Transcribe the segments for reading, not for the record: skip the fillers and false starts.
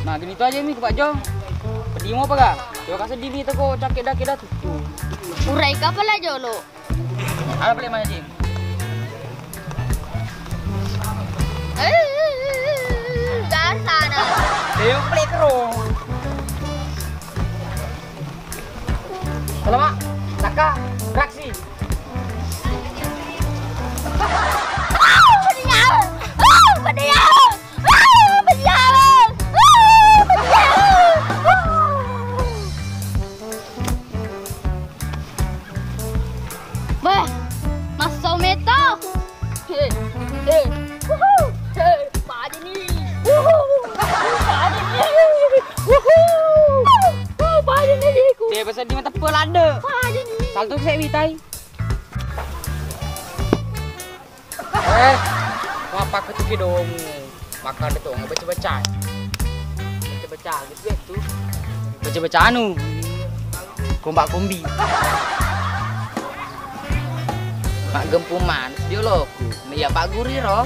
Nah, gini tu aja mi ke Pak Jo. Pedih mau apa gak? Jo kasih dini tu kok cakit dah tu. Urai ka pala jolo. Ala balik mana Jim? Jangan sana. Dia balik kerong. Selamat, Taka, Raksi. Wah, masa meta. Padi ni. Padi ni. Dia pasal di mata pelada. Padi ni. Salto saya witai. Apa ketuki dong? Makan itu nggak baca-baca. Baca-baca gitu. Baca-baca anu. Kumbak kumbi. Mak gempuman, dia loh. Ya Pak Guri roh.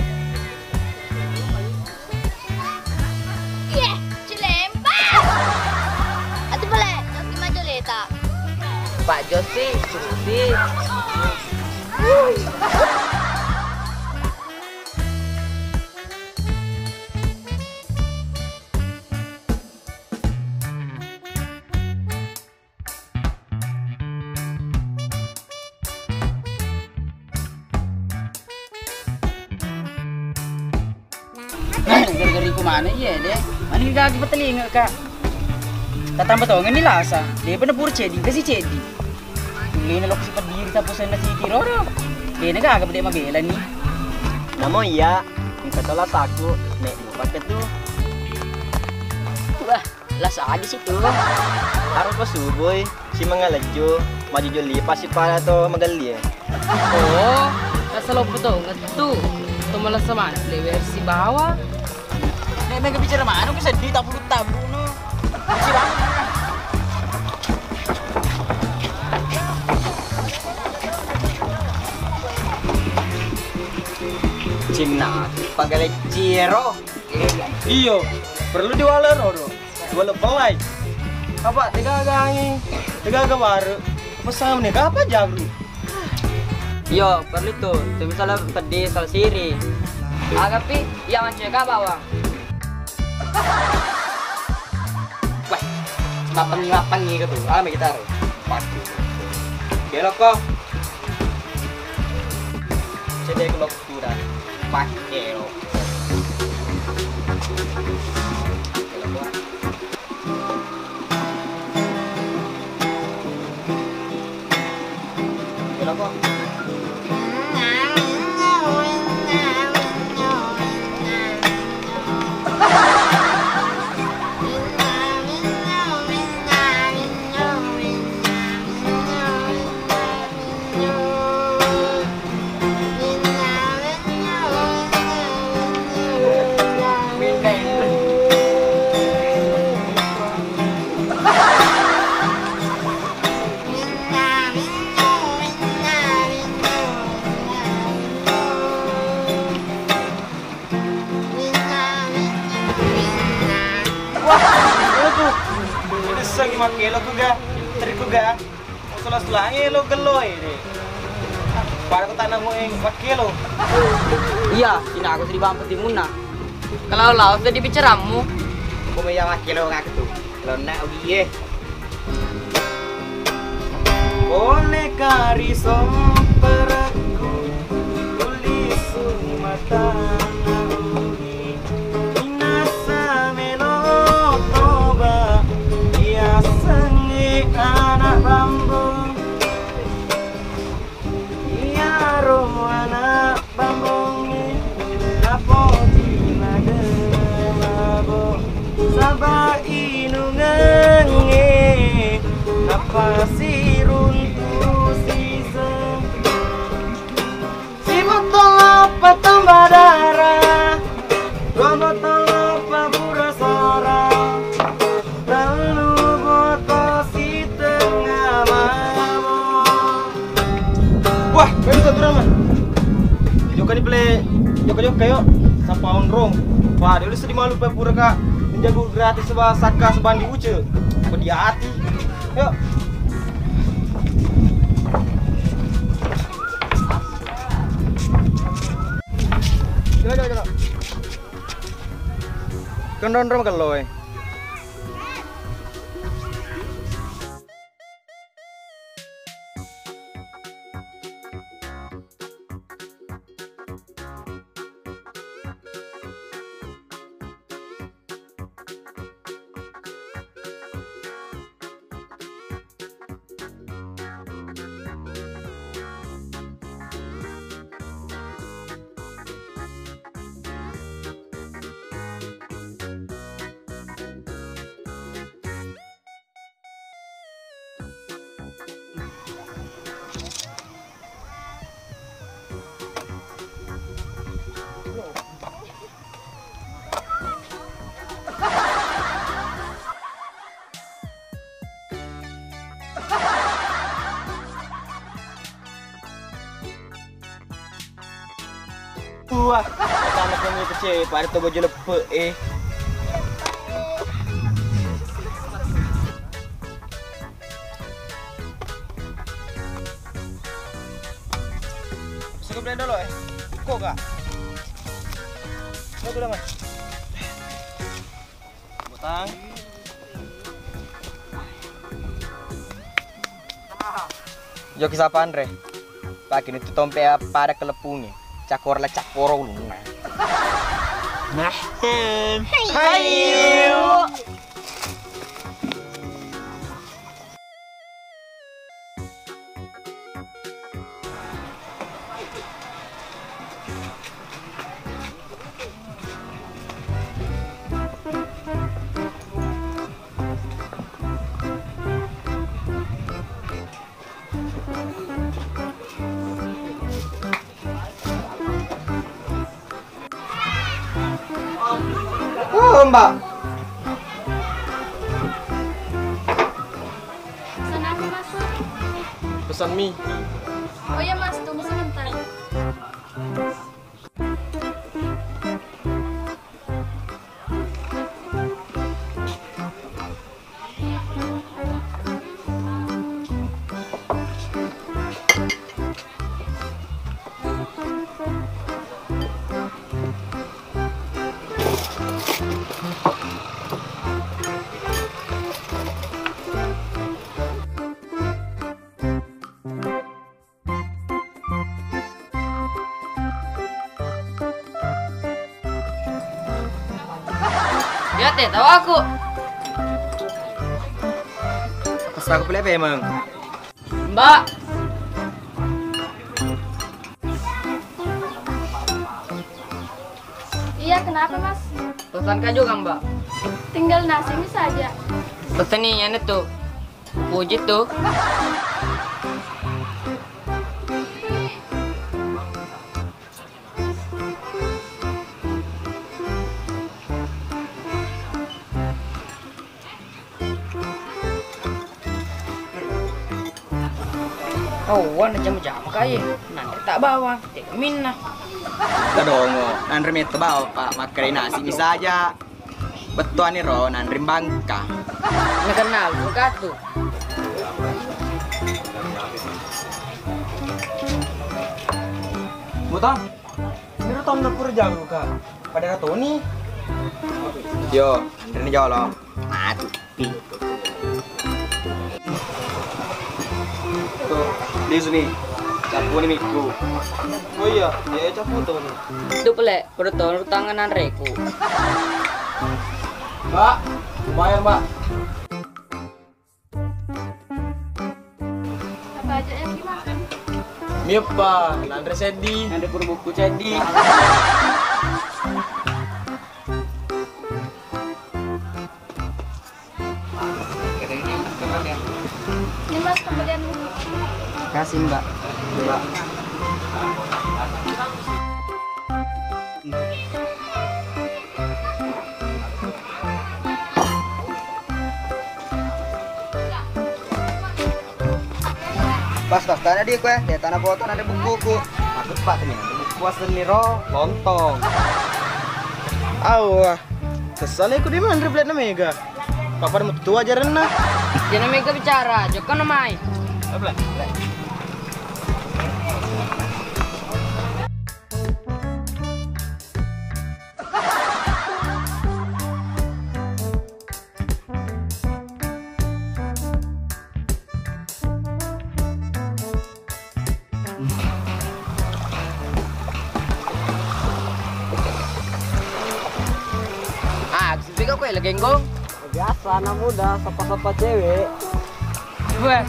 Ye, cilembah. Atu boleh, nak maju leta. Pak Josi, Susi. Gara-gara ku mana ya deh? Mana gagi petelinga kak? Tatang betongan ni lasa. Dia pernah pur cedi, kasih cedi. Ini nak lokasi pediri tapi saya nasi tiroro. Dia ni gak berdek mabela ni. Namo iya, kita tolak aku nek pakai tu. Wah, lasa di situ. Harus pas subuh si mangalejo, maju joli pasti para to magali. Oh, kasalo betongan tu. Tu malah sama le versi bawah. Nek mega bicara mana? Aku sedih tak perlu tabu no. Si bang. Cina, pagale ciro. Iyo, perlu diwaler oro. Diwaler pelai. Apa tiga gangi, tiga baru. Pesan nih apa jabri? Yo, perlu tu. Tu misalnya pedih soal siri. Agapi, yang macam kah bawa? Wah, mapan ni ke tu? Alam kita taruh. Pasti. Kelok kok. Cedek kelok tu dah. Pakai lo. Kelok kok. Makelo ko ga, tari ko ga. Sulas langi lo geloy deh. Para ko tanah mo makelo. Iya, sina aku sedih banget di Muna. Kalau laut jadi bicaramu. Kumaya makelo nga tu. Lo na ugiye. Oleh kariso peraku tulisu mata. Anak bambu, iya roh anak bambu ni, apa cina demabo, sabah inungange, apa sirun sisa, si botol apa tambah darah, dua botol apa burasora. Wah, betul drama. Joka ni play, joka kayo. sampai onrong. Wah, dia udah sedih malu pura kak. Menjaga gratis sebab saka sebandi uce. Bedi hati. Yuk. Coba. Kendon kalau eh. Wah, anak kami kecil, pada tu baju lepek eh. Suka beli dulu eh. Kok kak? Kau bilang mas. Butang. Joki siapa Andre? Pagi ini tuh tompe pada kelepungnya. Cakor luna. Nah, hayu. Mbak. Pesan apa mas? Pesan mie. Oh ya mas, tunggu sebentar. Ya teh, tahu aku. Pas aku pilih apa emang? Mbak. Iya, kenapa mas? Pesankan juga Mbak. Tinggal nasi ini saja. Pesan nih yang itu. Puji tuh. Oh, wana jam-jam kaya. Nanti tak bawa, tidak minna. Kadongo, nanri meto ba pak makai nasi ini saja. Betuan ni ro nanri bangka. Nakenal, berkatu. Butang. Ini tahun dapur jago kak. Pada ratu ni. Yo, nanri jolo. Mati. Tuh, di sini. Capu ni miku. Oh iya, dia capu tuh nih. Itu pelek, bertolong tanganan reku. Mbak, bayar mbak. Apa aja yang gimana? Mie pak, nanti sedih. Ada buku jadi. Ini mas pembelian buku. Kasih Mbak. Mbak. Pas tanya dia kue, dia tanah foto ada buku. Maksud pak ini buku asli ro lontong. Awah. Kesal aku di mana reply na Mega. Papa mau tua aja rena. Jangan Mega bicara, Joko namai. Apa? Tapi kau lagi genggong. Biasa anak muda, sapa-sapa cewek. Wah,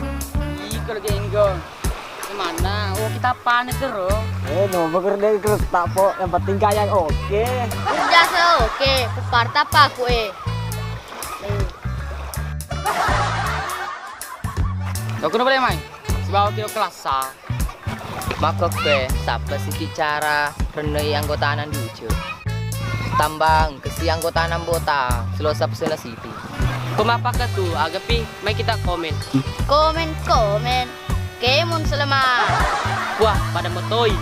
ih kalau genggong. Gimana? Oh kita panik terus. No, bekerja di kereta po. Yang penting kaya oke. Kerja oke, kuparta pa aku Kau kena boleh main? Sebab kilo kelasa. Maka ke sapa si bicara renai anggota anan ducu. Tambang ke si anggota anan bota selosa pesela city. Kumapa ka tu? Agapi, may kita komen. Komen. Kemun selama. Wah, pada motoy.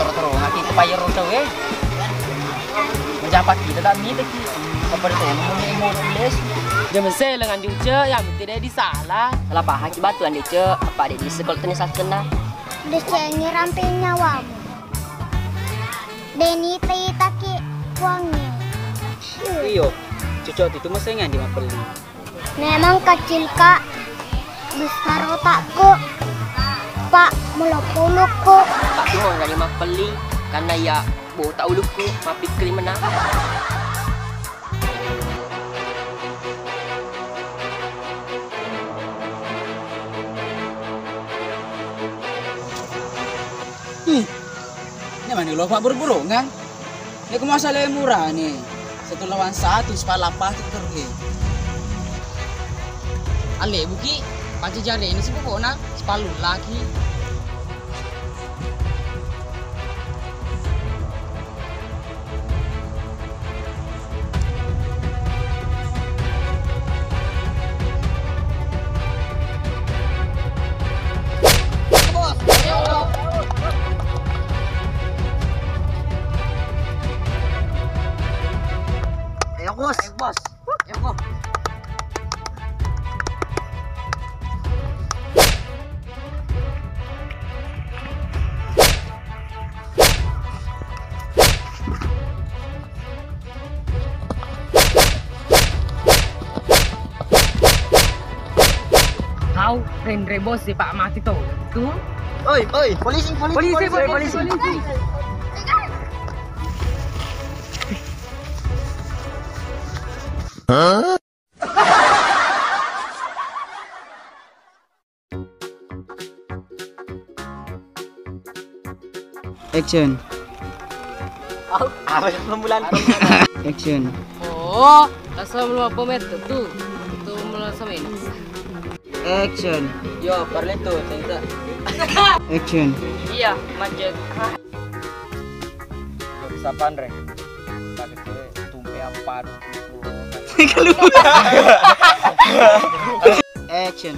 Terus ngaki kepayar roda we. Menjapat kita tak ni tadi. Apa itu? Mau les. Jangan saya lengan juce yang tidak disalah. Salah paham ki batuan de ce apa de di sekolah tanya sakena. Desengi ramping nyawamu. Deni taki wangi. Iyo, cucok itu masih nggak dimapeli. Memang kecil kak, besar otakku. Pak muluk-mulukku. Tak mau nggak dimapeli karena ya botak uluku mapi kriminal. Ini mana lo pak berburu kan? Ini ke masalah yang murah nih. 1 lawan 1 sepala apa itu terus. Ale buki, panci jari ini sih pokoknya sepalu lagi. Bos. Kau Rendre bos si Pak Mati tuh. Oi, polisi. Action. Apa yang membulan? Action. Oh, asal belum apa met tu mulai sama ini. Action. Yo, parle tu, tenta. Action. Iya, macet. Sapan re. Pakai tumpe apa Action.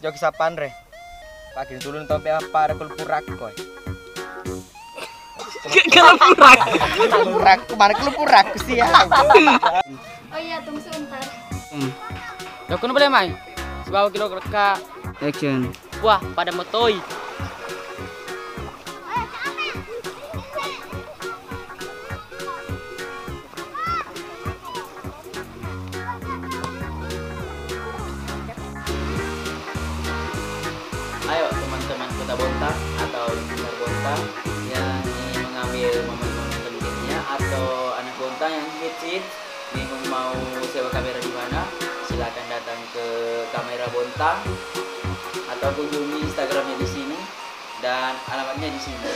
Joki sapan re. Pakai tulun tumpe apa kulpurak koy. Kulpurak, kemana kulpurak sih ya? Oh iya, tunggu sebentar. Kau kena boleh main? Sebab kilo kereka. Action. Wah, pada motoy. Ayo teman-teman Kota Bontang atau luar Bontang yang ingin mengambil momen-momen pentingnya atau anak Bontang yang hits bingung mau sewa kamera di mana, silakan datang ke Kamera Bontang atau kunjungi Instagramnya di sini dan alamatnya di sini.